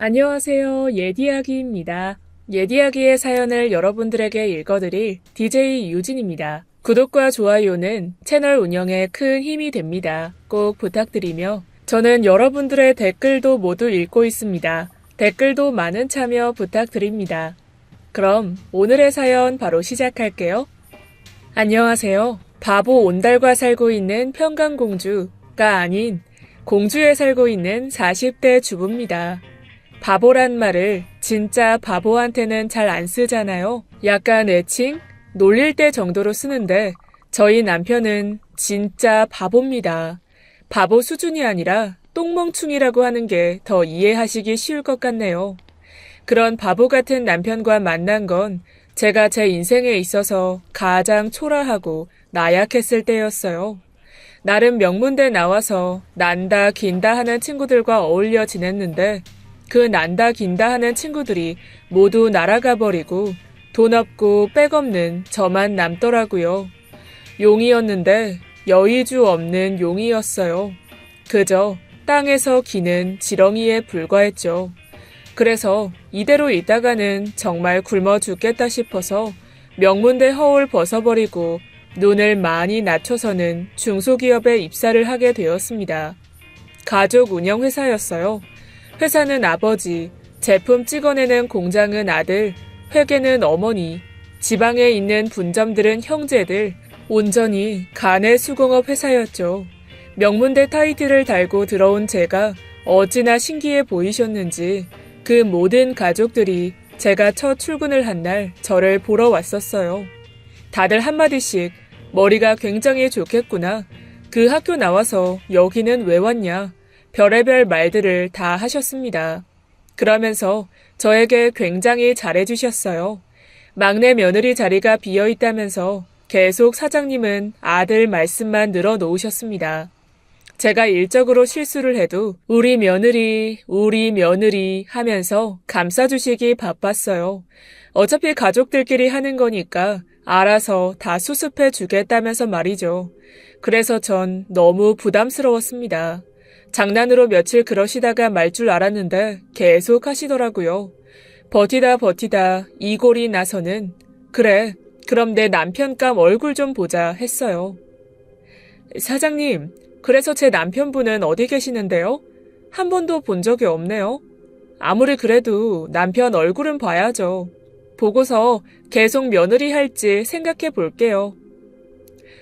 안녕하세요. 예디야기입니다. 예디야기의 사연을 여러분들에게 읽어드릴 DJ 유진입니다. 구독과 좋아요는 채널 운영에 큰 힘이 됩니다. 꼭 부탁드리며 저는 여러분들의 댓글도 모두 읽고 있습니다. 댓글도 많은 참여 부탁드립니다. 그럼 오늘의 사연 바로 시작할게요. 안녕하세요. 바보 온달과 살고 있는 평강공주가 아닌 공주에 살고 있는 40대 주부입니다. 바보란 말을 진짜 바보한테는 잘 안 쓰잖아요. 약간 애칭? 놀릴 때 정도로 쓰는데 저희 남편은 진짜 바보입니다. 바보 수준이 아니라 똥멍충이라고 하는 게 더 이해하시기 쉬울 것 같네요. 그런 바보 같은 남편과 만난 건 제가 제 인생에 있어서 가장 초라하고 나약했을 때였어요. 나름 명문대 나와서 난다 긴다 하는 친구들과 어울려 지냈는데 그 난다 긴다 하는 친구들이 모두 날아가 버리고 돈 없고 백 없는 저만 남더라고요. 용이었는데 여의주 없는 용이었어요. 그저 땅에서 기는 지렁이에 불과했죠. 그래서 이대로 있다가는 정말 굶어 죽겠다 싶어서 명문대 허울 벗어버리고 눈을 많이 낮춰서는 중소기업에 입사를 하게 되었습니다. 가족 운영 회사였어요. 회사는 아버지, 제품 찍어내는 공장은 아들, 회계는 어머니, 지방에 있는 분점들은 형제들, 온전히 간의 수공업 회사였죠. 명문대 타이틀을 달고 들어온 제가 어찌나 신기해 보이셨는지 그 모든 가족들이 제가 첫 출근을 한 날 저를 보러 왔었어요. 다들 한마디씩 머리가 굉장히 좋겠구나. 그 학교 나와서 여기는 왜 왔냐. 별의별 말들을 다 하셨습니다. 그러면서 저에게 굉장히 잘해주셨어요. 막내 며느리 자리가 비어있다면서 계속 사장님은 아들 말씀만 늘어놓으셨습니다. 제가 일적으로 실수를 해도 우리 며느리 하면서 감싸주시기 바빴어요. 어차피 가족들끼리 하는 거니까 알아서 다 수습해 주겠다면서 말이죠. 그래서 전 너무 부담스러웠습니다. 장난으로 며칠 그러시다가 말 줄 알았는데 계속 하시더라고요. 버티다 이 꼴이 나서는 그래, 그럼 내 남편감 얼굴 좀 보자 했어요. 사장님, 그래서 제 남편분은 어디 계시는데요? 한 번도 본 적이 없네요. 아무리 그래도 남편 얼굴은 봐야죠. 보고서 계속 며느리 할지 생각해 볼게요.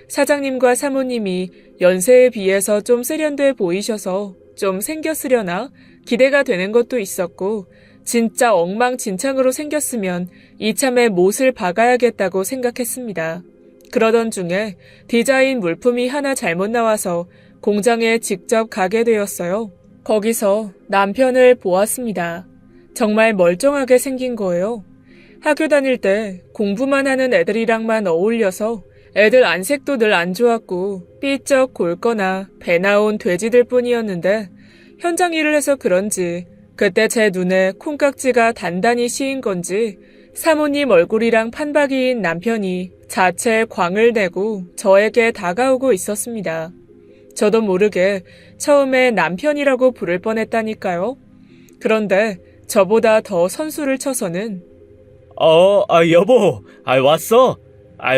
사장님과 사모님이 연세에 비해서 좀 세련돼 보이셔서 좀 생겼으려나 기대가 되는 것도 있었고 진짜 엉망진창으로 생겼으면 이참에 못을 박아야겠다고 생각했습니다. 그러던 중에 디자인 물품이 하나 잘못 나와서 공장에 직접 가게 되었어요. 거기서 남편을 보았습니다. 정말 멀쩡하게 생긴 거예요. 학교 다닐 때 공부만 하는 애들이랑만 어울려서 애들 안색도 늘 안 좋았고 삐쩍 곪거나 배 나온 돼지들 뿐이었는데 현장 일을 해서 그런지 그때 제 눈에 콩깍지가 단단히 씌인 건지 사모님 얼굴이랑 판박이인 남편이 자체 광을 내고 저에게 다가오고 있었습니다. 저도 모르게 처음에 남편이라고 부를 뻔했다니까요. 그런데 저보다 더 선수를 쳐서는 여보, 왔어?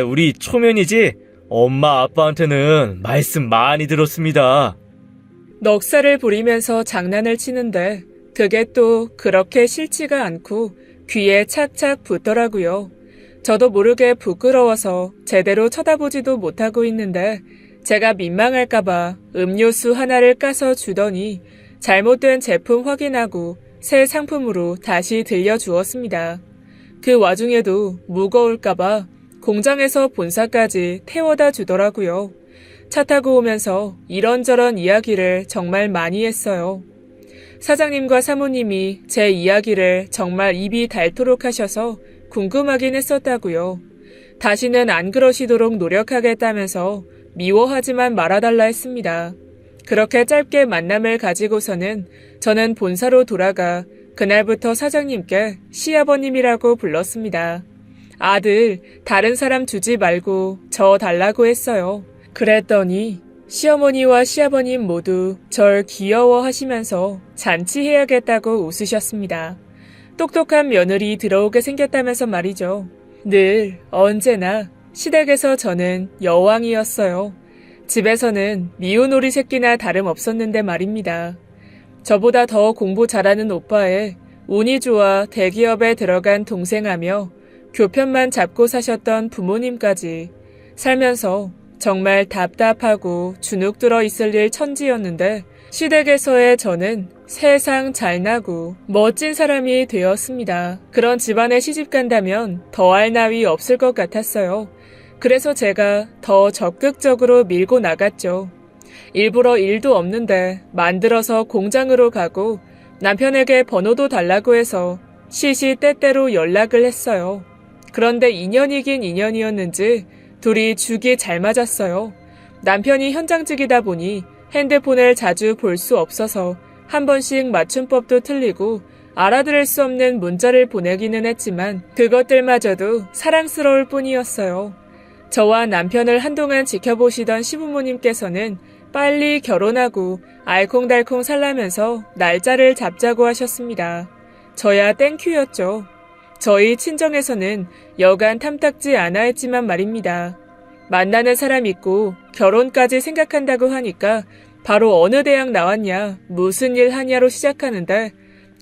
우리 초면이지? 엄마 아빠한테는 말씀 많이 들었습니다. 넉살을 부리면서 장난을 치는데 그게 또 그렇게 싫지가 않고 귀에 착착 붙더라고요. 저도 모르게 부끄러워서 제대로 쳐다보지도 못하고 있는데 제가 민망할까봐 음료수 하나를 까서 주더니 잘못된 제품 확인하고 새 상품으로 다시 들려주었습니다. 그 와중에도 무거울까봐 공장에서 본사까지 태워다 주더라고요. 차 타고 오면서 이런저런 이야기를 정말 많이 했어요. 사장님과 사모님이 제 이야기를 정말 입이 닳도록 하셔서 궁금하긴 했었다고요. 다시는 안 그러시도록 노력하겠다면서 미워하지만 말아달라 했습니다. 그렇게 짧게 만남을 가지고서는 저는 본사로 돌아가 그날부터 사장님께 시아버님이라고 불렀습니다. 아들, 다른 사람 주지 말고 저 달라고 했어요. 그랬더니 시어머니와 시아버님 모두 절 귀여워하시면서 잔치해야겠다고 웃으셨습니다. 똑똑한 며느리 들어오게 생겼다면서 말이죠. 늘 언제나 시댁에서 저는 여왕이었어요. 집에서는 미운 오리 새끼나 다름없었는데 말입니다. 저보다 더 공부 잘하는 오빠에 운이 좋아 대기업에 들어간 동생하며 교편만 잡고 사셨던 부모님까지 살면서 정말 답답하고 주눅 들어 있을 일 천지였는데 시댁에서의 저는 세상 잘나고 멋진 사람이 되었습니다. 그런 집안에 시집 간다면 더할 나위 없을 것 같았어요. 그래서 제가 더 적극적으로 밀고 나갔죠. 일부러 일도 없는데 만들어서 공장으로 가고 남편에게 번호도 달라고 해서 시시때때로 연락을 했어요. 그런데 인연이긴 인연이었는지 둘이 죽이 잘 맞았어요. 남편이 현장직이다 보니 핸드폰을 자주 볼 수 없어서 한 번씩 맞춤법도 틀리고 알아들을 수 없는 문자를 보내기는 했지만 그것들마저도 사랑스러울 뿐이었어요. 저와 남편을 한동안 지켜보시던 시부모님께서는 빨리 결혼하고 알콩달콩 살라면서 날짜를 잡자고 하셨습니다. 저야 땡큐였죠. 저희 친정에서는 여간 탐탁지 않아 했지만 말입니다. 만나는 사람 있고 결혼까지 생각한다고 하니까 바로 어느 대학 나왔냐, 무슨 일 하냐로 시작하는데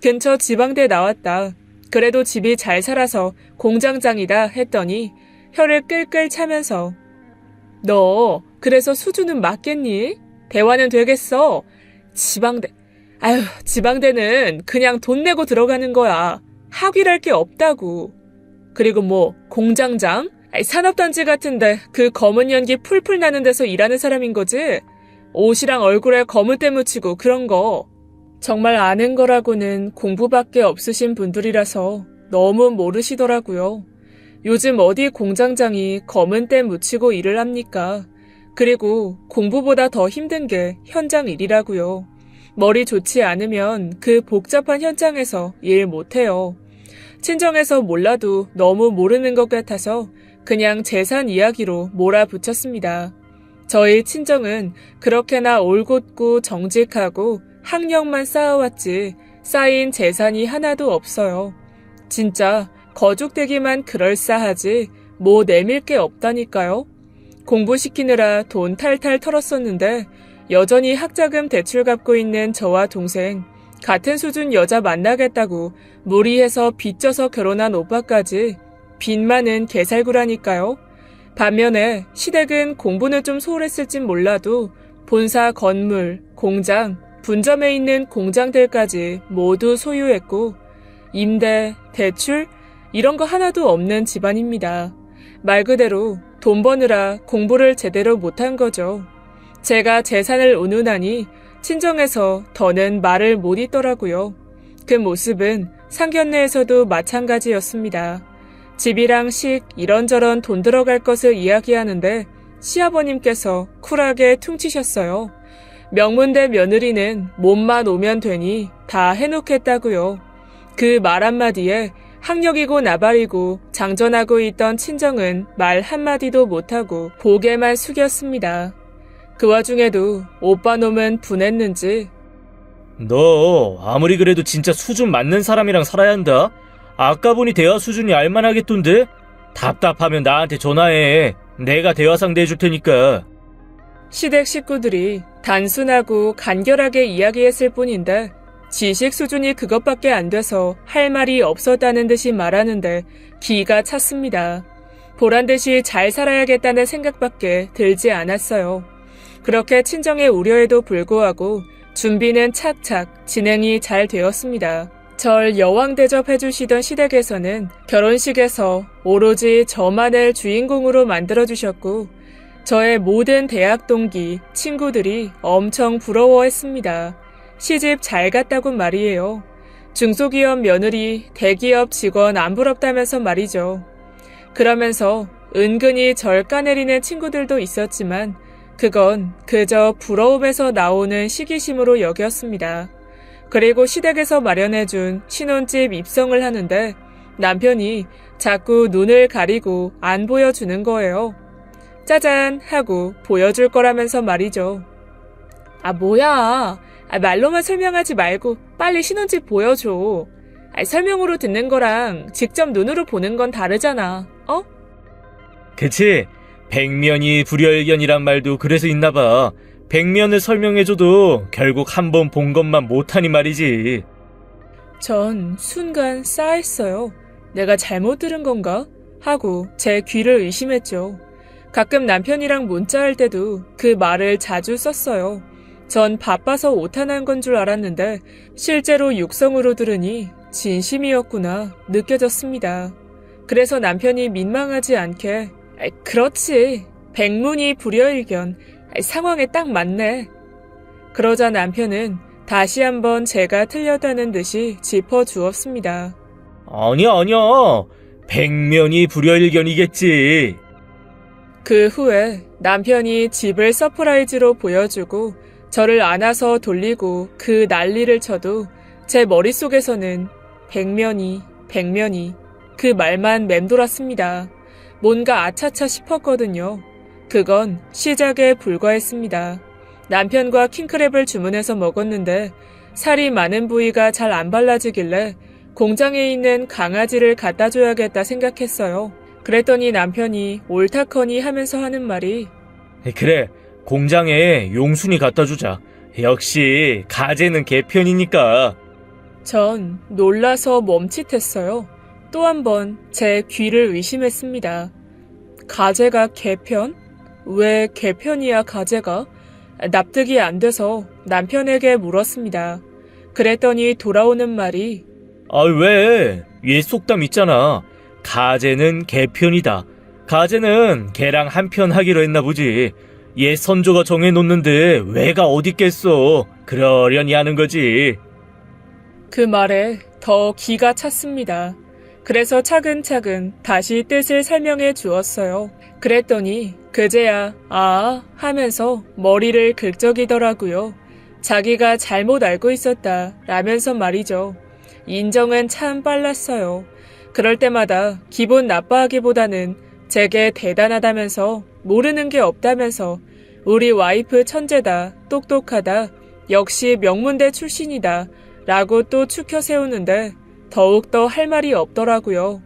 근처 지방대 나왔다. 그래도 집이 잘 살아서 공장장이다 했더니 혀를 끌끌 차면서 너 그래서 수준은 맞겠니? 대화는 되겠어? 지방대는 그냥 돈 내고 들어가는 거야. 학위랄 게 없다고. 그리고 뭐 공장장? 산업단지 같은데 그 검은 연기 풀풀 나는 데서 일하는 사람인 거지? 옷이랑 얼굴에 검은 때 묻히고 그런 거. 정말 아는 거라고는 공부밖에 없으신 분들이라서 너무 모르시더라고요. 요즘 어디 공장장이 검은 때 묻히고 일을 합니까? 그리고 공부보다 더 힘든 게 현장 일이라고요. 머리 좋지 않으면 그 복잡한 현장에서 일 못해요. 친정에서 몰라도 너무 모르는 것 같아서 그냥 재산 이야기로 몰아붙였습니다. 저희 친정은 그렇게나 올곧고 정직하고 학력만 쌓아왔지 쌓인 재산이 하나도 없어요. 진짜 거죽대기만 그럴싸하지 뭐 내밀 게 없다니까요. 공부시키느라 돈 탈탈 털었었는데 여전히 학자금 대출 갚고 있는 저와 동생, 같은 수준 여자 만나겠다고 무리해서 빚져서 결혼한 오빠까지 빚 많은 개살구라니까요. 반면에 시댁은 공부는 좀 소홀했을진 몰라도 본사 건물, 공장, 분점에 있는 공장들까지 모두 소유했고 임대, 대출 이런 거 하나도 없는 집안입니다. 말 그대로 돈 버느라 공부를 제대로 못한 거죠. 제가 재산을 운운하니 친정에서 더는 말을 못 잇더라고요. 그 모습은 상견례에서도 마찬가지였습니다. 집이랑 식 이런저런 돈 들어갈 것을 이야기하는데 시아버님께서 쿨하게 퉁치셨어요. 명문대 며느리는 몸만 오면 되니 다 해놓겠다고요. 그 말 한마디에 학력이고 나발이고 장전하고 있던 친정은 말 한마디도 못하고 고개만 숙였습니다. 그 와중에도 오빠 놈은 분했는지 너 아무리 그래도 진짜 수준 맞는 사람이랑 살아야 한다. 아까 보니 대화 수준이 알만하겠던데? 답답하면 나한테 전화해. 내가 대화 상대해줄 테니까. 시댁 식구들이 단순하고 간결하게 이야기했을 뿐인데 지식 수준이 그것밖에 안 돼서 할 말이 없었다는 듯이 말하는데 기가 찼습니다. 보란듯이 잘 살아야겠다는 생각밖에 들지 않았어요. 그렇게 친정의 우려에도 불구하고 준비는 착착 진행이 잘 되었습니다. 절 여왕 대접해주시던 시댁에서는 결혼식에서 오로지 저만을 주인공으로 만들어주셨고 저의 모든 대학 동기, 친구들이 엄청 부러워했습니다. 시집 잘 갔다고 말이에요. 중소기업 며느리, 대기업 직원 안 부럽다면서 말이죠. 그러면서 은근히 절 까내리는 친구들도 있었지만 그건 그저 부러움에서 나오는 시기심으로 여겼습니다. 그리고 시댁에서 마련해준 신혼집 입성을 하는데 남편이 자꾸 눈을 가리고 안 보여주는 거예요. 짜잔 하고 보여줄 거라면서 말이죠. 아, 뭐야. 말로만 설명하지 말고 빨리 신혼집 보여줘. 설명으로 듣는 거랑 직접 눈으로 보는 건 다르잖아. 어? 그치? 백면이 불여일견이란 말도 그래서 있나 봐. 백면을 설명해줘도 결국 한 번 본 것만 못하니 말이지. 전 순간 싸했어요. 내가 잘못 들은 건가? 하고 제 귀를 의심했죠. 가끔 남편이랑 문자할 때도 그 말을 자주 썼어요. 전 바빠서 오타난 건 줄 알았는데 실제로 육성으로 들으니 진심이었구나 느껴졌습니다. 그래서 남편이 민망하지 않게 그렇지. 백문이 불여일견. 상황에 딱 맞네. 그러자 남편은 다시 한번 제가 틀렸다는 듯이 짚어주었습니다. 아니야. 백면이 불여일견이겠지. 그 후에 남편이 집을 서프라이즈로 보여주고 저를 안아서 돌리고 그 난리를 쳐도 제 머릿속에서는 백면이 그 말만 맴돌았습니다. 뭔가 아차차 싶었거든요. 그건 시작에 불과했습니다. 남편과 킹크랩을 주문해서 먹었는데 살이 많은 부위가 잘 안 발라지길래 공장에 있는 강아지를 갖다 줘야겠다 생각했어요. 그랬더니 남편이 옳다커니 하면서 하는 말이 그래, 공장에 용순이 갖다 주자. 역시 가재는 개편이니까. 전 놀라서 멈칫했어요. 또 한 번 제 귀를 의심했습니다. 가재가 개편? 왜 개편이야 가재가? 납득이 안 돼서 남편에게 물었습니다. 그랬더니 돌아오는 말이 왜? 옛 속담 있잖아. 가재는 개편이다. 가재는 개랑 한 편 하기로 했나 보지. 옛 선조가 정해놓는데 왜가 어딨겠어. 그러려니 하는 거지. 그 말에 더 기가 찼습니다. 그래서 차근차근 다시 뜻을 설명해 주었어요. 그랬더니 그제야 하면서 머리를 긁적이더라고요. 자기가 잘못 알고 있었다 라면서 말이죠. 인정은 참 빨랐어요. 그럴 때마다 기분 나빠하기보다는 제게 대단하다면서 모르는 게 없다면서 우리 와이프 천재다, 똑똑하다, 역시 명문대 출신이다 라고 또 추켜 세우는데 더욱더 할 말이 없더라고요.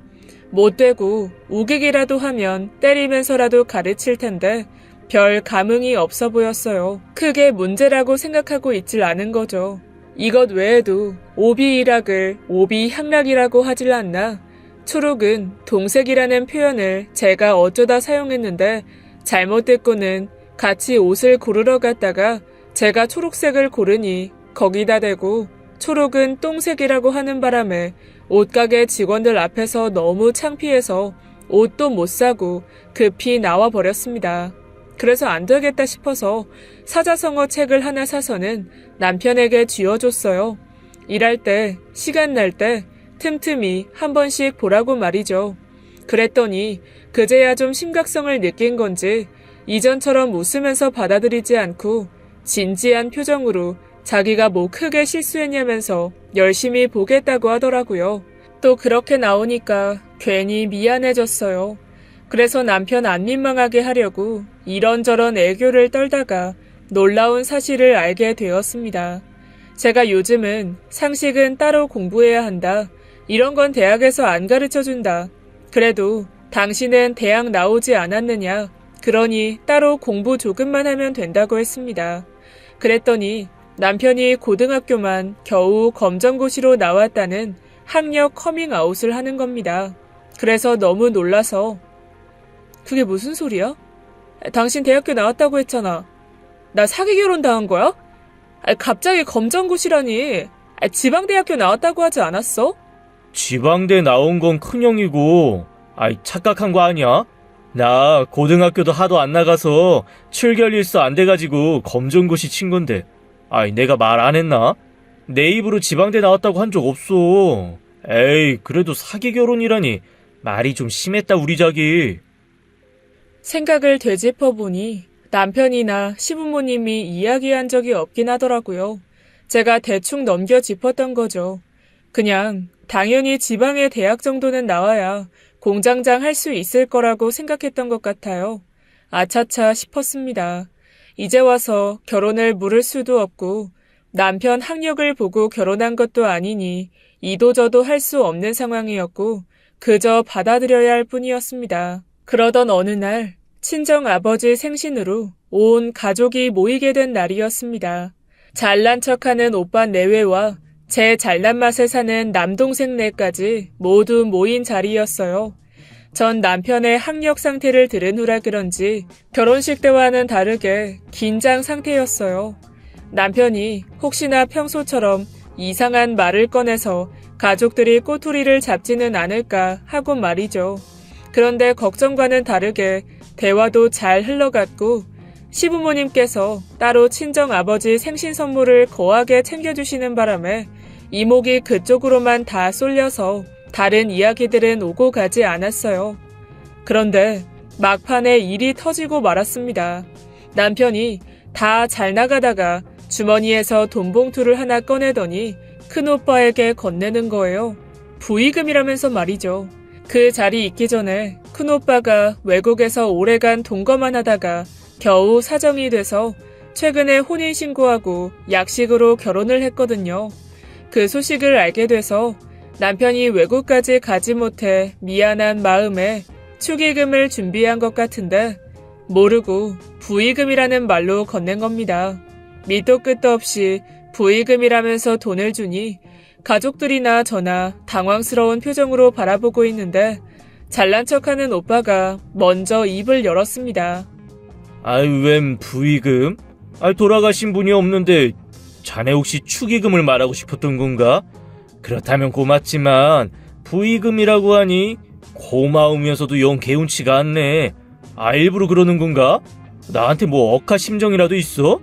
못되고 우기기라도 하면 때리면서라도 가르칠 텐데 별 감흥이 없어 보였어요. 크게 문제라고 생각하고 있질 않은 거죠. 이것 외에도 오비일학을 오비향락이라고 하질 않나? 초록은 동색이라는 표현을 제가 어쩌다 사용했는데 잘못 듣고는 같이 옷을 고르러 갔다가 제가 초록색을 고르니 거기다 대고 초록은 똥색이라고 하는 바람에 옷가게 직원들 앞에서 너무 창피해서 옷도 못 사고 급히 나와 버렸습니다. 그래서 안 되겠다 싶어서 사자성어 책을 하나 사서는 남편에게 쥐어줬어요. 일할 때, 시간 날 때 틈틈이 한 번씩 보라고 말이죠. 그랬더니 그제야 좀 심각성을 느낀 건지 이전처럼 웃으면서 받아들이지 않고 진지한 표정으로 자기가 뭐 크게 실수했냐면서 열심히 보겠다고 하더라고요. 또 그렇게 나오니까 괜히 미안해졌어요. 그래서 남편 안 민망하게 하려고 이런저런 애교를 떨다가 놀라운 사실을 알게 되었습니다. 제가 요즘은 상식은 따로 공부해야 한다. 이런 건 대학에서 안 가르쳐준다. 그래도 당신은 대학 나오지 않았느냐. 그러니 따로 공부 조금만 하면 된다고 했습니다. 그랬더니 남편이 고등학교만 겨우 검정고시로 나왔다는 학력 커밍아웃을 하는 겁니다. 그래서 너무 놀라서 그게 무슨 소리야? 당신 대학교 나왔다고 했잖아. 나 사기 결혼 당한 거야? 갑자기 검정고시라니. 지방대학교 나왔다고 하지 않았어? 지방대 나온 건 큰형이고, 착각한 거 아니야? 나 고등학교도 하도 안 나가서 7개월 일수 안 돼가지고 검정고시 친 건데. 내가 말 안 했나? 내 입으로 지방대 나왔다고 한 적 없어. 에이, 그래도 사기 결혼이라니. 말이 좀 심했다, 우리 자기. 생각을 되짚어보니 남편이나 시부모님이 이야기한 적이 없긴 하더라고요. 제가 대충 넘겨 짚었던 거죠. 그냥 당연히 지방의 대학 정도는 나와야 공장장 할 수 있을 거라고 생각했던 것 같아요. 아차차 싶었습니다. 이제 와서 결혼을 물을 수도 없고 남편 학력을 보고 결혼한 것도 아니니 이도저도 할 수 없는 상황이었고 그저 받아들여야 할 뿐이었습니다. 그러던 어느 날 친정 아버지 생신으로 온 가족이 모이게 된 날이었습니다. 잘난 척하는 오빠 내외와 제 잘난 맛에 사는 남동생 내까지 모두 모인 자리였어요. 전 남편의 학력 상태를 들은 후라 그런지 결혼식 때와는 다르게 긴장 상태였어요. 남편이 혹시나 평소처럼 이상한 말을 꺼내서 가족들이 꼬투리를 잡지는 않을까 하고 말이죠. 그런데 걱정과는 다르게 대화도 잘 흘러갔고 시부모님께서 따로 친정아버지 생신 선물을 거하게 챙겨주시는 바람에 이목이 그쪽으로만 다 쏠려서 다른 이야기들은 오고 가지 않았어요. 그런데 막판에 일이 터지고 말았습니다. 남편이 다 잘 나가다가 주머니에서 돈 봉투를 하나 꺼내더니 큰오빠에게 건네는 거예요. 부의금이라면서 말이죠. 그 자리 있기 전에 큰오빠가 외국에서 오래간 동거만 하다가 겨우 사정이 돼서 최근에 혼인신고하고 약식으로 결혼을 했거든요. 그 소식을 알게 돼서 남편이 외국까지 가지 못해 미안한 마음에 축의금을 준비한 것 같은데 모르고 부의금이라는 말로 건넨 겁니다. 밑도 끝도 없이 부의금이라면서 돈을 주니 가족들이나 저나 당황스러운 표정으로 바라보고 있는데 잘난 척하는 오빠가 먼저 입을 열었습니다. 아이, 웬 부의금? 돌아가신 분이 없는데 자네 혹시 축의금을 말하고 싶었던 건가? 그렇다면 고맙지만 부의금이라고 하니 고마우면서도 영 개운치가 않네. 일부러 그러는 건가? 나한테 뭐 억하심정이라도 있어?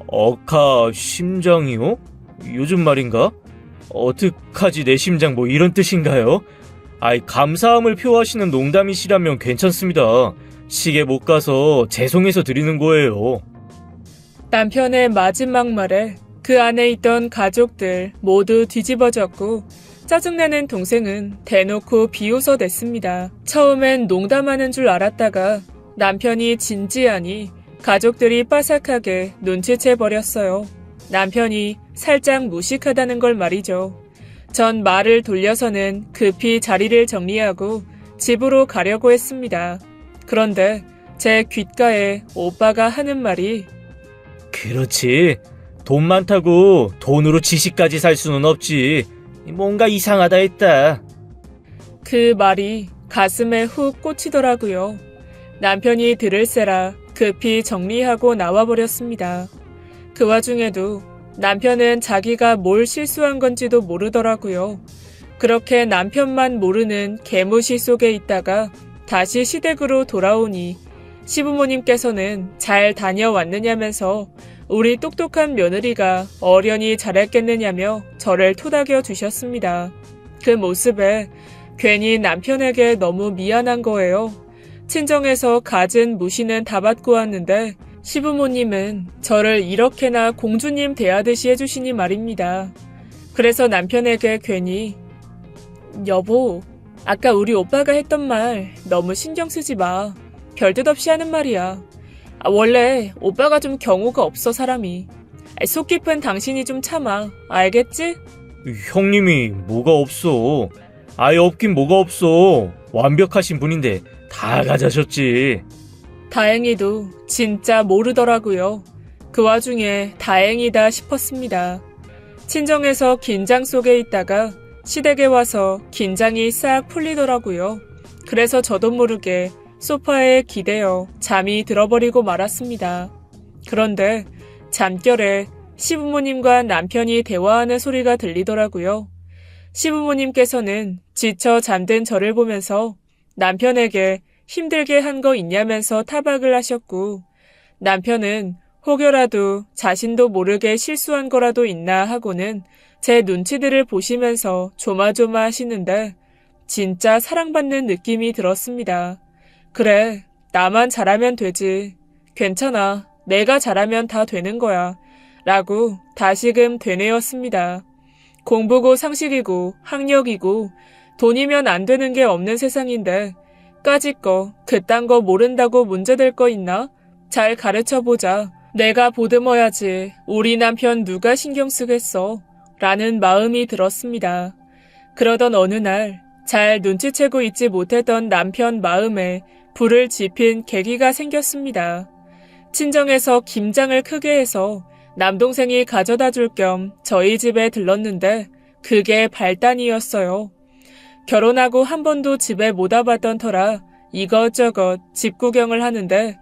억하심정이요? 요즘 말인가? 어떡하지 내 심장 뭐 이런 뜻인가요? 감사함을 표하시는 농담이시라면 괜찮습니다. 시계 못 가서 죄송해서 드리는 거예요. 남편의 마지막 말에 그 안에 있던 가족들 모두 뒤집어졌고 짜증나는 동생은 대놓고 비웃어댔습니다. 처음엔 농담하는 줄 알았다가 남편이 진지하니 가족들이 빠삭하게 눈치채버렸어요. 남편이 살짝 무식하다는 걸 말이죠. 전 말을 돌려서는 급히 자리를 정리하고 집으로 가려고 했습니다. 그런데 제 귓가에 오빠가 하는 말이 그렇지. 돈 많다고 돈으로 지식까지 살 수는 없지. 뭔가 이상하다 했다. 그 말이 가슴에 훅 꽂히더라고요. 남편이 들을세라 급히 정리하고 나와버렸습니다. 그 와중에도 남편은 자기가 뭘 실수한 건지도 모르더라고요. 그렇게 남편만 모르는 개무시 속에 있다가 다시 시댁으로 돌아오니 시부모님께서는 잘 다녀왔느냐면서 우리 똑똑한 며느리가 어련히 잘했겠느냐며 저를 토닥여 주셨습니다. 그 모습에 괜히 남편에게 너무 미안한 거예요. 친정에서 갖은 무시는 다 받고 왔는데 시부모님은 저를 이렇게나 공주님 대하듯이 해주시니 말입니다. 그래서 남편에게 괜히 여보, 아까 우리 오빠가 했던 말 너무 신경 쓰지 마. 별뜻 없이 하는 말이야. 원래 오빠가 좀 경우가 없어 사람이. 속 깊은 당신이 좀 참아. 알겠지? 형님이 뭐가 없어. 아예 없긴 뭐가 없어. 완벽하신 분인데 다 가져셨지. 다행히도 진짜 모르더라고요. 그 와중에 다행이다 싶었습니다. 친정에서 긴장 속에 있다가 시댁에 와서 긴장이 싹 풀리더라고요. 그래서 저도 모르게 소파에 기대어 잠이 들어버리고 말았습니다. 그런데 잠결에 시부모님과 남편이 대화하는 소리가 들리더라고요. 시부모님께서는 지쳐 잠든 저를 보면서 남편에게 힘들게 한 거 있냐면서 타박을 하셨고 남편은 혹여라도 자신도 모르게 실수한 거라도 있나 하고는 제 눈치들을 보시면서 조마조마 하시는데 진짜 사랑받는 느낌이 들었습니다. 그래, 나만 잘하면 되지. 괜찮아. 내가 잘하면 다 되는 거야. 라고 다시금 되뇌었습니다. 공부고 상식이고 학력이고 돈이면 안 되는 게 없는 세상인데 까짓 거 그딴 거 모른다고 문제될 거 있나? 잘 가르쳐보자. 내가 보듬어야지. 우리 남편 누가 신경 쓰겠어. 라는 마음이 들었습니다. 그러던 어느 날 잘 눈치채고 있지 못했던 남편 마음에 불을 지핀 계기가 생겼습니다. 친정에서 김장을 크게 해서 남동생이 가져다 줄 겸 저희 집에 들렀는데 그게 발단이었어요. 결혼하고 한 번도 집에 못 와봤던 터라 이것저것 집 구경을 하는데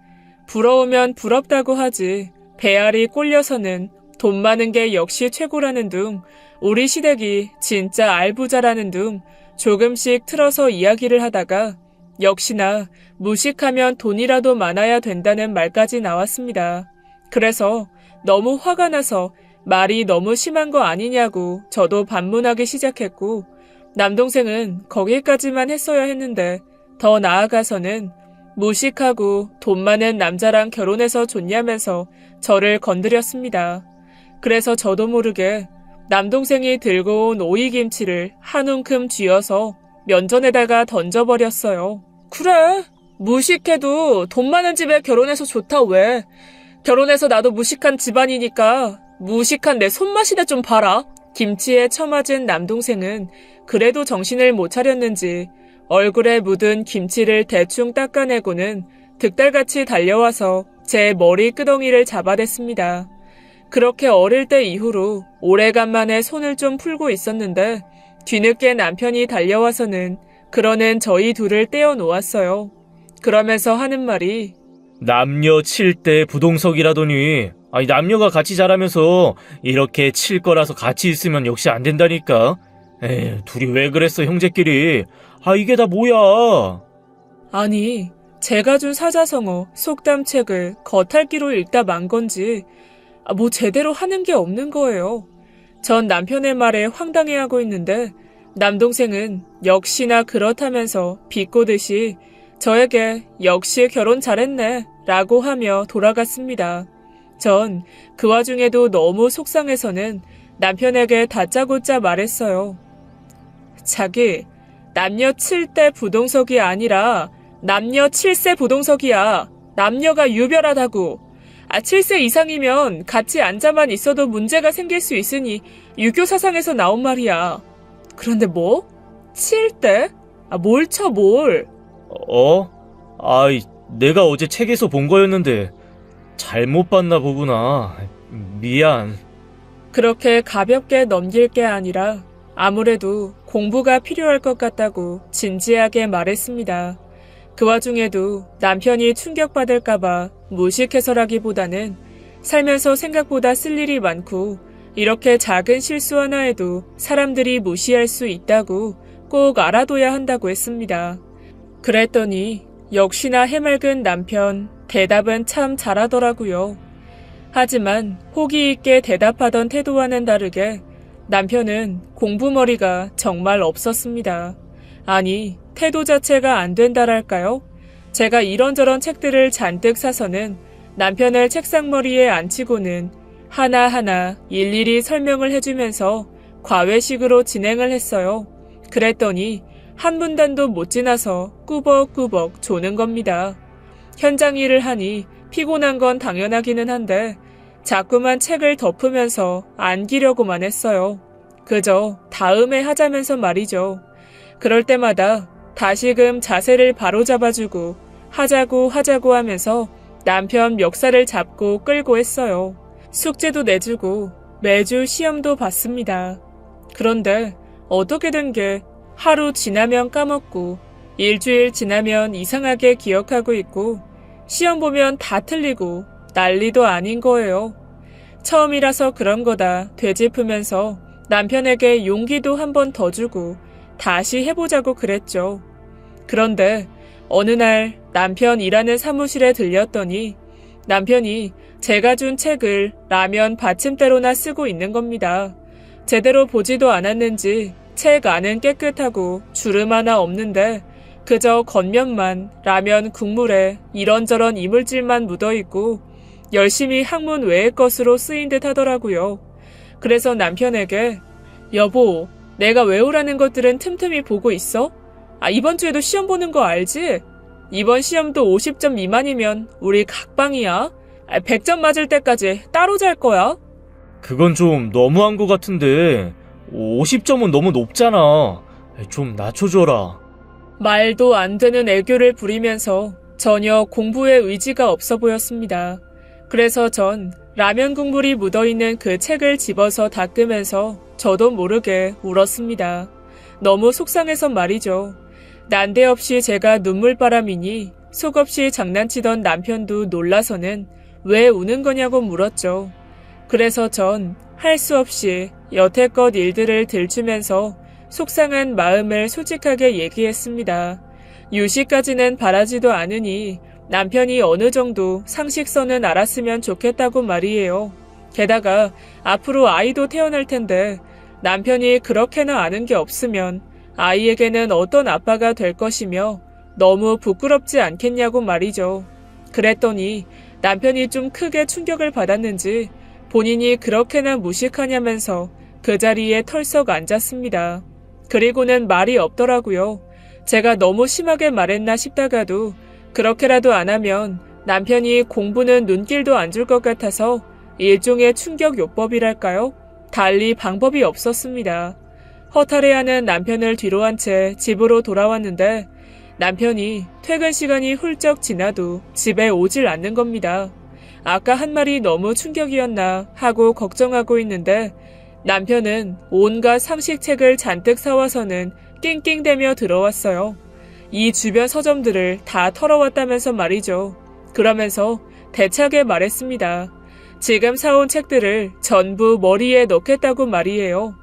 부러우면 부럽다고 하지 배알이 꼴려서는 돈 많은 게 역시 최고라는 둥 우리 시댁이 진짜 알부자라는 둥 조금씩 틀어서 이야기를 하다가 역시나 무식하면 돈이라도 많아야 된다는 말까지 나왔습니다. 그래서 너무 화가 나서 말이 너무 심한 거 아니냐고 저도 반문하기 시작했고 남동생은 거기까지만 했어야 했는데 더 나아가서는 무식하고 돈 많은 남자랑 결혼해서 좋냐면서 저를 건드렸습니다. 그래서 저도 모르게 남동생이 들고 온 오이김치를 한 움큼 쥐어서 면전에다가 던져버렸어요. 그래, 무식해도 돈 많은 집에 결혼해서 좋다 왜? 결혼해서 나도 무식한 집안이니까 무식한 내 손맛이나 좀 봐라. 김치에 처맞은 남동생은 그래도 정신을 못 차렸는지 얼굴에 묻은 김치를 대충 닦아내고는 득달같이 달려와서 제 머리 끄덩이를 잡아댔습니다. 그렇게 어릴 때 이후로 오래간만에 손을 좀 풀고 있었는데 뒤늦게 남편이 달려와서는 그러는 저희 둘을 떼어놓았어요. 그러면서 하는 말이 남녀 칠 때 부동석이라더니 아니 남녀가 같이 자라면서 이렇게 칠 거라서 같이 있으면 역시 안 된다니까. 에이, 둘이 왜 그랬어 형제끼리. 아 이게 다 뭐야. 아니 제가 준 사자성어 속담책을 겉핥기로 읽다 만 건지 뭐 제대로 하는 게 없는 거예요. 전 남편의 말에 황당해하고 있는데 남동생은 역시나 그렇다면서 비꼬듯이 저에게 역시 결혼 잘했네 라고 하며 돌아갔습니다. 전 그 와중에도 너무 속상해서는 남편에게 다짜고짜 말했어요. 자기 남녀 7대 부동석이 아니라 남녀 7세 부동석이야. 남녀가 유별하다고. 7세 이상이면 같이 앉아만 있어도 문제가 생길 수 있으니 유교 사상에서 나온 말이야. 그런데 뭐? 7대? 뭘 쳐 뭘? 아이 내가 어제 책에서 본 거였는데 잘못 봤나 보구나. 미안. 그렇게 가볍게 넘길 게 아니라 아무래도 공부가 필요할 것 같다고 진지하게 말했습니다. 그 와중에도 남편이 충격받을까봐 무식해서라기보다는 살면서 생각보다 쓸 일이 많고 이렇게 작은 실수 하나에도 사람들이 무시할 수 있다고 꼭 알아둬야 한다고 했습니다. 그랬더니 역시나 해맑은 남편 대답은 참 잘하더라고요. 하지만 호기 있게 대답하던 태도와는 다르게 남편은 공부머리가 정말 없었습니다. 아니, 태도 자체가 안 된다랄까요? 제가 이런저런 책들을 잔뜩 사서는 남편을 책상머리에 앉히고는 하나하나 일일이 설명을 해주면서 과외식으로 진행을 했어요. 그랬더니 한 분단도 못 지나서 꾸벅꾸벅 조는 겁니다. 현장 일을 하니 피곤한 건 당연하기는 한데 자꾸만 책을 덮으면서 안기려고만 했어요. 그저 다음에 하자면서 말이죠. 그럴 때마다 다시금 자세를 바로잡아주고 하자고 하면서 남편 멱살을 잡고 끌고 했어요. 숙제도 내주고 매주 시험도 봤습니다. 그런데 어떻게 된 게 하루 지나면 까먹고 일주일 지나면 이상하게 기억하고 있고 시험 보면 다 틀리고 난리도 아닌 거예요. 처음이라서 그런 거다 되짚으면서 남편에게 용기도 한 번 더 주고 다시 해보자고 그랬죠. 그런데 어느 날 남편 일하는 사무실에 들렸더니 남편이 제가 준 책을 라면 받침대로나 쓰고 있는 겁니다. 제대로 보지도 않았는지 책 안은 깨끗하고 주름 하나 없는데 그저 겉면만 라면 국물에 이런저런 이물질만 묻어있고 열심히 학문 외의 것으로 쓰인 듯 하더라고요. 그래서 남편에게 여보, 내가 외우라는 것들은 틈틈이 보고 있어? 이번 주에도 시험 보는 거 알지? 이번 시험도 50점 미만이면 우리 각방이야. 100점 맞을 때까지 따로 잘 거야. 그건 좀 너무한 것 같은데 50점은 너무 높잖아. 좀 낮춰줘라. 말도 안 되는 애교를 부리면서 전혀 공부에 의지가 없어 보였습니다. 그래서 전 라면 국물이 묻어있는 그 책을 집어서 닦으면서 저도 모르게 울었습니다. 너무 속상해서 말이죠. 난데없이 제가 눈물바람이니 속없이 장난치던 남편도 놀라서는 왜 우는 거냐고 물었죠. 그래서 전 할 수 없이 여태껏 일들을 들추면서 속상한 마음을 솔직하게 얘기했습니다. 유시까지는 바라지도 않으니 남편이 어느 정도 상식선은 알았으면 좋겠다고 말이에요. 게다가 앞으로 아이도 태어날 텐데 남편이 그렇게나 아는 게 없으면 아이에게는 어떤 아빠가 될 것이며 너무 부끄럽지 않겠냐고 말이죠. 그랬더니 남편이 좀 크게 충격을 받았는지 본인이 그렇게나 무식하냐면서 그 자리에 털썩 앉았습니다. 그리고는 말이 없더라고요. 제가 너무 심하게 말했나 싶다가도 그렇게라도 안 하면 남편이 공부는 눈길도 안 줄 것 같아서 일종의 충격요법이랄까요? 달리 방법이 없었습니다. 허탈해하는 남편을 뒤로 한 채 집으로 돌아왔는데 남편이 퇴근 시간이 훌쩍 지나도 집에 오질 않는 겁니다. 아까 한 말이 너무 충격이었나 하고 걱정하고 있는데 남편은 온갖 상식책을 잔뜩 사와서는 낑낑대며 들어왔어요. 이 주변 서점들을 다 털어왔다면서 말이죠. 그러면서 대차게 말했습니다. 지금 사온 책들을 전부 머리에 넣겠다고 말이에요.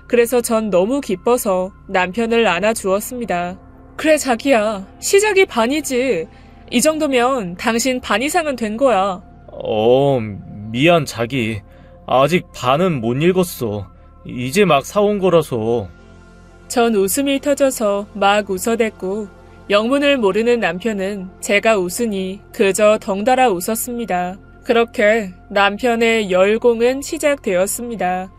그래서 전 너무 기뻐서 남편을 안아주었습니다. 그래 자기야, 시작이 반이지. 이 정도면 당신 반 이상은 된 거야. 미안 자기. 아직 반은 못 읽었어. 이제 막 사온 거라서. 전 웃음이 터져서 막 웃어댔고 영문을 모르는 남편은 제가 웃으니 그저 덩달아 웃었습니다. 그렇게 남편의 열공은 시작되었습니다.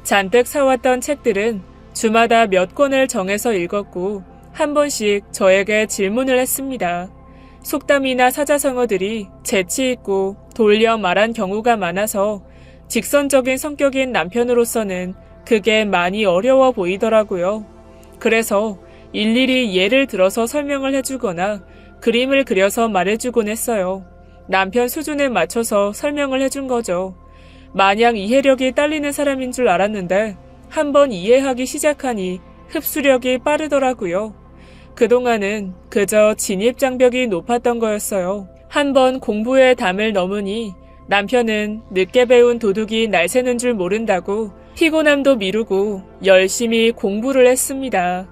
잔뜩 사왔던 책들은 주마다 몇 권을 정해서 읽었고 한 번씩 저에게 질문을 했습니다. 속담이나 사자성어들이 재치있고 돌려 말한 경우가 많아서 직선적인 성격인 남편으로서는 그게 많이 어려워 보이더라고요. 그래서 일일이 예를 들어서 설명을 해주거나 그림을 그려서 말해주곤 했어요. 남편 수준에 맞춰서 설명을 해준 거죠. 마냥 이해력이 딸리는 사람인 줄 알았는데 한번 이해하기 시작하니 흡수력이 빠르더라고요. 그동안은 그저 진입장벽이 높았던 거였어요. 한번 공부의 담을 넘으니 남편은 늦게 배운 도둑이 날 새는 줄 모른다고 피곤함도 미루고 열심히 공부를 했습니다.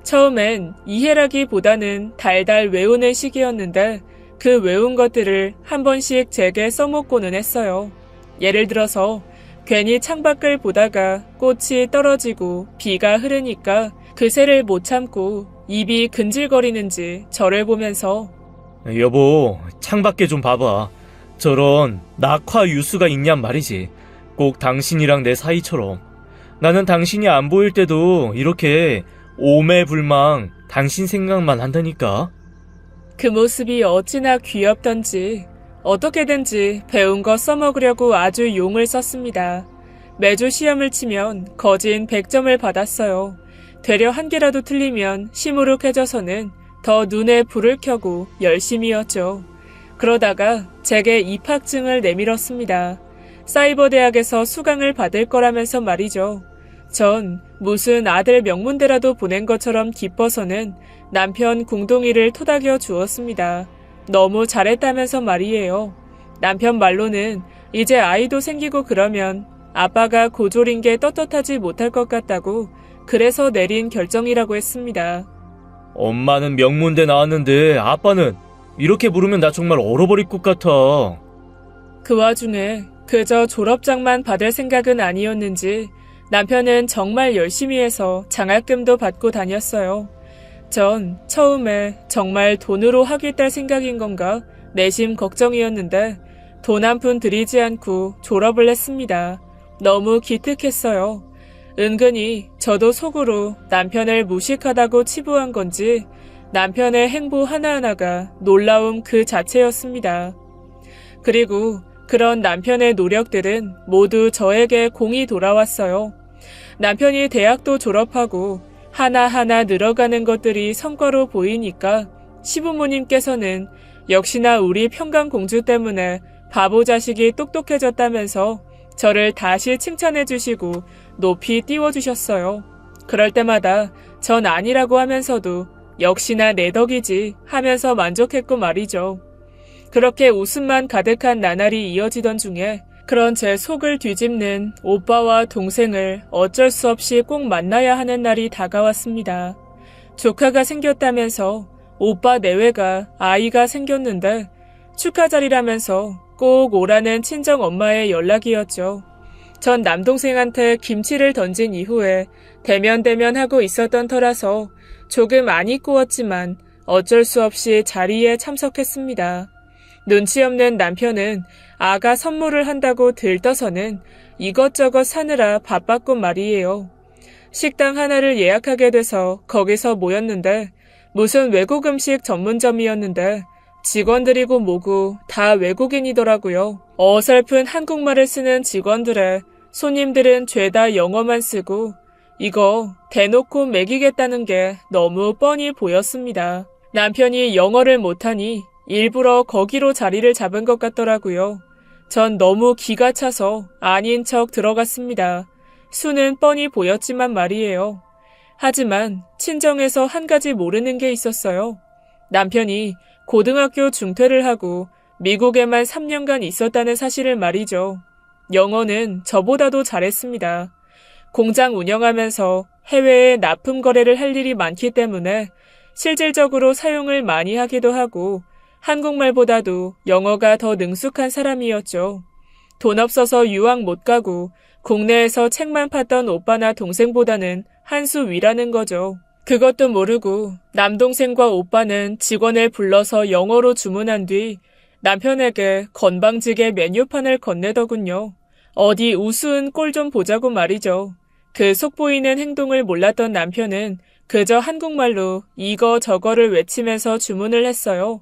처음엔 이해라기보다는 달달 외우는 시기였는데 그 외운 것들을 한 번씩 제게 써먹고는 했어요. 예를 들어서 괜히 창밖을 보다가 꽃이 떨어지고 비가 흐르니까 그새를 못 참고 입이 근질거리는지 저를 보면서 여보, 창밖에 좀 봐봐. 저런 낙화 유수가 있냔 말이지. 꼭 당신이랑 내 사이처럼. 나는 당신이 안 보일 때도 이렇게 오매불망 당신 생각만 한다니까. 그 모습이 어찌나 귀엽던지 어떻게든지 배운 거 써먹으려고 아주 용을 썼습니다. 매주 시험을 치면 거진 100점을 받았어요. 되려 한 개라도 틀리면 시무룩해져서는 더 눈에 불을 켜고 열심히였죠. 그러다가 제게 입학증을 내밀었습니다. 사이버대학에서 수강을 받을 거라면서 말이죠. 전 무슨 아들 명문대라도 보낸 것처럼 기뻐서는 남편 궁둥이를 토닥여 주었습니다. 너무 잘했다면서 말이에요. 남편 말로는 이제 아이도 생기고 그러면 아빠가 고졸인 게 떳떳하지 못할 것 같다고 그래서 내린 결정이라고 했습니다. 엄마는 명문대 나왔는데 아빠는 이렇게 물으면 나 정말 얼어버릴 것 같아. 그 와중에 그저 졸업장만 받을 생각은 아니었는지 남편은 정말 열심히 해서 장학금도 받고 다녔어요. 전 처음에 정말 돈으로 학위 딸 생각인 건가 내심 걱정이었는데 돈 한 푼 들이지 않고 졸업을 했습니다. 너무 기특했어요. 은근히 저도 속으로 남편을 무식하다고 치부한 건지 남편의 행보 하나하나가 놀라움 그 자체였습니다. 그리고 그런 남편의 노력들은 모두 저에게 공이 돌아왔어요. 남편이 대학도 졸업하고 하나하나 늘어가는 것들이 성과로 보이니까 시부모님께서는 역시나 우리 평강공주 때문에 바보 자식이 똑똑해졌다면서 저를 다시 칭찬해 주시고 높이 띄워주셨어요. 그럴 때마다 전 아니라고 하면서도 역시나 내 덕이지 하면서 만족했고 말이죠. 그렇게 웃음만 가득한 나날이 이어지던 중에 그런 제 속을 뒤집는 오빠와 동생을 어쩔 수 없이 꼭 만나야 하는 날이 다가왔습니다. 조카가 생겼다면서 오빠 내외가 아이가 생겼는데 축하 자리라면서 꼭 오라는 친정 엄마의 연락이었죠. 전 남동생한테 김치를 던진 이후에 대면대면하고 있었던 터라서 조금 안 이꾸었지만 어쩔 수 없이 자리에 참석했습니다. 눈치 없는 남편은 아가 선물을 한다고 들떠서는 이것저것 사느라 바빴고 말이에요. 식당 하나를 예약하게 돼서 거기서 모였는데 무슨 외국 음식 전문점이었는데 직원들이고 뭐고 다 외국인이더라고요. 어설픈 한국말을 쓰는 직원들에 손님들은 죄다 영어만 쓰고 이거 대놓고 먹이겠다는 게 너무 뻔히 보였습니다. 남편이 영어를 못하니 일부러 거기로 자리를 잡은 것 같더라고요. 전 너무 기가 차서 아닌 척 들어갔습니다. 수는 뻔히 보였지만 말이에요. 하지만 친정에서 한 가지 모르는 게 있었어요. 남편이 고등학교 중퇴를 하고 미국에만 3년간 있었다는 사실을 말이죠. 영어는 저보다도 잘했습니다. 공장 운영하면서 해외에 납품 거래를 할 일이 많기 때문에 실질적으로 사용을 많이 하기도 하고 한국말보다도 영어가 더 능숙한 사람이었죠. 돈 없어서 유학 못 가고 국내에서 책만 팠던 오빠나 동생보다는 한 수 위라는 거죠. 그것도 모르고 남동생과 오빠는 직원을 불러서 영어로 주문한 뒤 남편에게 건방지게 메뉴판을 건네더군요. 어디 우스운 꼴 좀 보자고 말이죠. 그 속보이는 행동을 몰랐던 남편은 그저 한국말로 이거 저거를 외치면서 주문을 했어요.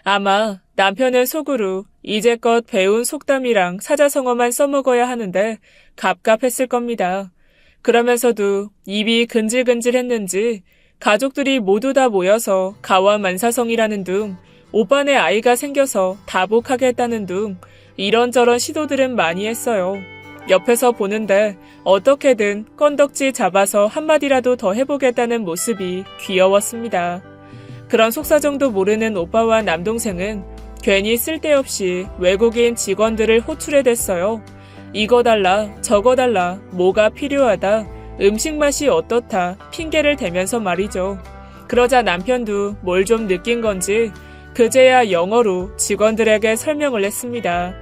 아마 남편은 속으로 이제껏 배운 속담이랑 사자성어만 써먹어야 하는데 갑갑했을 겁니다. 그러면서도 입이 근질근질했는지 가족들이 모두 다 모여서 가와만사성이라는 둥, 오빠네 아이가 생겨서 다복하겠다는 둥, 이런저런 시도들은 많이 했어요. 옆에서 보는데 어떻게든 건덕지 잡아서 한마디라도 더 해보겠다는 모습이 귀여웠습니다. 그런 속사정도 모르는 오빠와 남동생은 괜히 쓸데없이 외국인 직원들을 호출해댔어요. 이거 달라, 저거 달라, 뭐가 필요하다, 음식 맛이 어떻다, 핑계를 대면서 말이죠. 그러자 남편도 뭘 좀 느낀 건지 그제야 영어로 직원들에게 설명을 했습니다.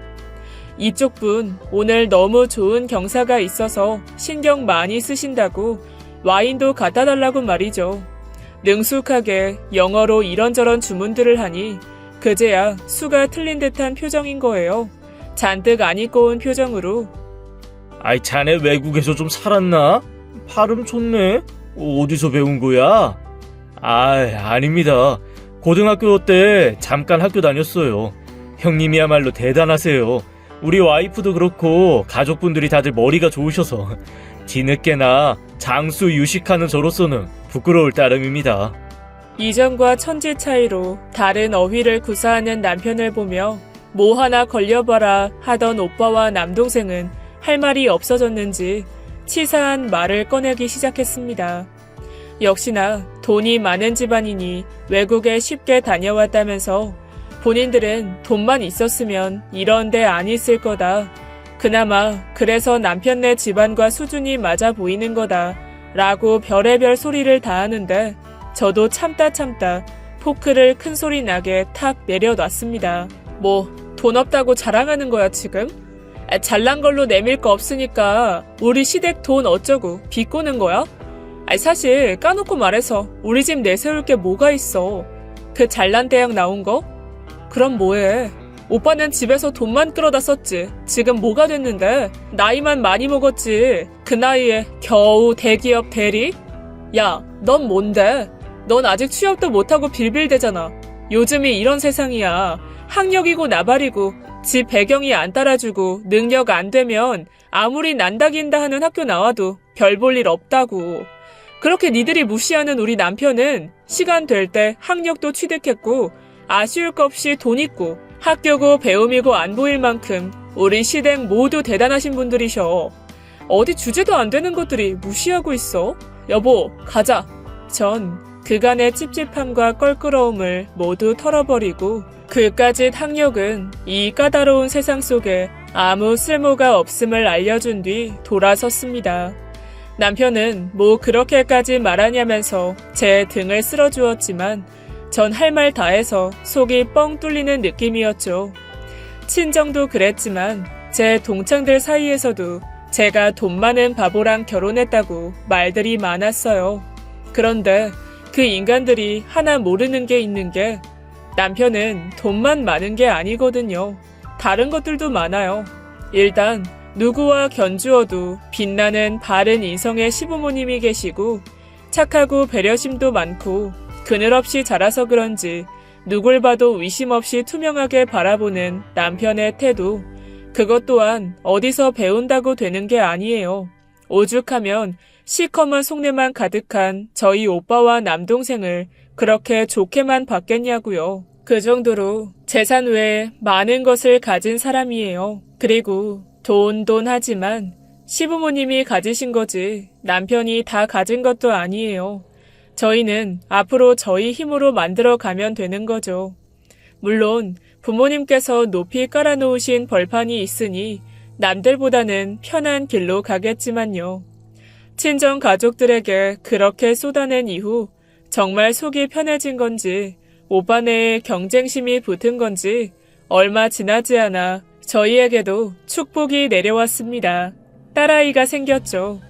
이쪽 분 오늘 너무 좋은 경사가 있어서 신경 많이 쓰신다고 와인도 갖다 달라고 말이죠. 능숙하게 영어로 이런저런 주문들을 하니 그제야 수가 틀린 듯한 표정인 거예요. 잔뜩 안 입고 온 표정으로. 아이, 자네 외국에서 좀 살았나? 발음 좋네. 어디서 배운 거야? 아닙니다. 고등학교 때 잠깐 학교 다녔어요. 형님이야말로 대단하세요. 우리 와이프도 그렇고 가족분들이 다들 머리가 좋으셔서 뒤늦게나 장수 유식하는 저로서는 부끄러울 따름입니다. 이전과 천지 차이로 다른 어휘를 구사하는 남편을 보며 뭐 하나 걸려봐라 하던 오빠와 남동생은 할 말이 없어졌는지 치사한 말을 꺼내기 시작했습니다. 역시나 돈이 많은 집안이니 외국에 쉽게 다녀왔다면서 본인들은 돈만 있었으면 이런 데 안 있을 거다. 그나마 그래서 남편네 집안과 수준이 맞아 보이는 거다. 라고 별의별 소리를 다 하는데 저도 참다 포크를 큰 소리 나게 탁 내려놨습니다. 뭐 돈 없다고 자랑하는 거야 지금? 잘난 걸로 내밀 거 없으니까 우리 시댁 돈 어쩌고 비꼬는 거야? 사실 까놓고 말해서 우리 집 내세울 게 뭐가 있어. 그 잘난 대학 나온 거? 그럼 뭐해? 오빠는 집에서 돈만 끌어다 썼지. 지금 뭐가 됐는데? 나이만 많이 먹었지. 그 나이에 겨우 대기업 대리? 야, 넌 뭔데? 넌 아직 취업도 못하고 빌빌대잖아. 요즘이 이런 세상이야. 학력이고 나발이고 집 배경이 안 따라주고 능력 안 되면 아무리 난다긴다 하는 학교 나와도 별 볼 일 없다고. 그렇게 니들이 무시하는 우리 남편은 시간 될 때 학력도 취득했고 아쉬울 것 없이 돈 있고 학교고 배움이고 안 보일 만큼 우리 시댁 모두 대단하신 분들이셔. 어디 주제도 안 되는 것들이 무시하고 있어? 여보, 가자. 전 그간의 찝찝함과 껄끄러움을 모두 털어버리고 그까짓 학력은 이 까다로운 세상 속에 아무 쓸모가 없음을 알려준 뒤 돌아섰습니다. 남편은 뭐 그렇게까지 말하냐면서 제 등을 쓸어주었지만 전 할 말 다 해서 속이 뻥 뚫리는 느낌이었죠. 친정도 그랬지만 제 동창들 사이에서도 제가 돈 많은 바보랑 결혼했다고 말들이 많았어요. 그런데 그 인간들이 하나 모르는 게 있는 게 남편은 돈만 많은 게 아니거든요. 다른 것들도 많아요. 일단 누구와 견주어도 빛나는 바른 인성의 시부모님이 계시고 착하고 배려심도 많고 그늘없이 자라서 그런지 누굴 봐도 의심 없이 투명하게 바라보는 남편의 태도, 그것 또한 어디서 배운다고 되는 게 아니에요. 오죽하면 시커먼 속내만 가득한 저희 오빠와 남동생을 그렇게 좋게만 봤겠냐고요. 그 정도로 재산 외에 많은 것을 가진 사람이에요. 그리고 돈 하지만 시부모님이 가지신 거지 남편이 다 가진 것도 아니에요. 저희는 앞으로 저희 힘으로 만들어 가면 되는 거죠. 물론 부모님께서 높이 깔아놓으신 벌판이 있으니 남들보다는 편한 길로 가겠지만요. 친정 가족들에게 그렇게 쏟아낸 이후 정말 속이 편해진 건지 오빠네의 경쟁심이 붙은 건지 얼마 지나지 않아 저희에게도 축복이 내려왔습니다. 딸아이가 생겼죠.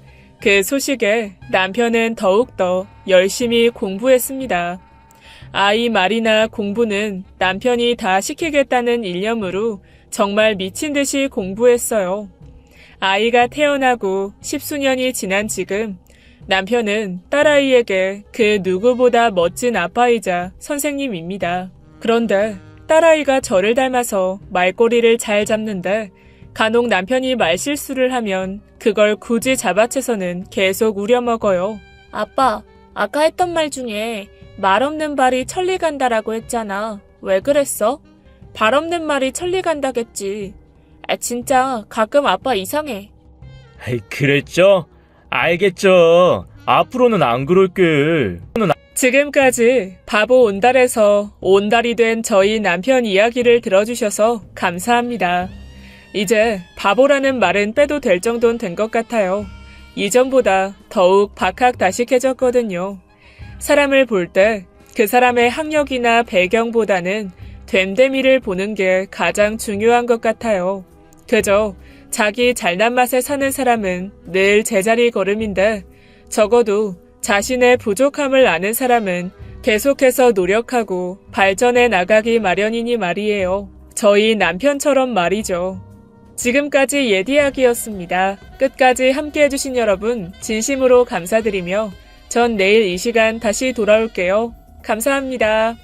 그 소식에 남편은 더욱더 열심히 공부했습니다. 아이 말이나 공부는 남편이 다 시키겠다는 일념으로 정말 미친 듯이 공부했어요. 아이가 태어나고 10수년이 지난 지금 남편은 딸아이에게 그 누구보다 멋진 아빠이자 선생님입니다. 그런데 딸아이가 저를 닮아서 말꼬리를 잘 잡는데 간혹 남편이 말실수를 하면 그걸 굳이 잡아채서는 계속 우려먹어요. 아빠, 아까 했던 말 중에 말 없는 발이 천리 간다라고 했잖아. 왜 그랬어? 발 없는 말이 천리 간다겠지. 진짜 가끔 아빠 이상해. 그랬죠? 알겠죠. 앞으로는 안 그럴게. 지금까지 바보 온달에서 온달이 된 저희 남편 이야기를 들어주셔서 감사합니다. 이제 바보라는 말은 빼도 될 정도는 된 것 같아요. 이전보다 더욱 박학다식해졌거든요. 사람을 볼 때 그 사람의 학력이나 배경보다는 됨됨이를 보는 게 가장 중요한 것 같아요. 그저 자기 잘난 맛에 사는 사람은 늘 제자리 걸음인데 적어도 자신의 부족함을 아는 사람은 계속해서 노력하고 발전해 나가기 마련이니 말이에요. 저희 남편처럼 말이죠. 지금까지 예디야기였습니다. 끝까지 함께해주신 여러분 진심으로 감사드리며 전 내일 이 시간 다시 돌아올게요. 감사합니다.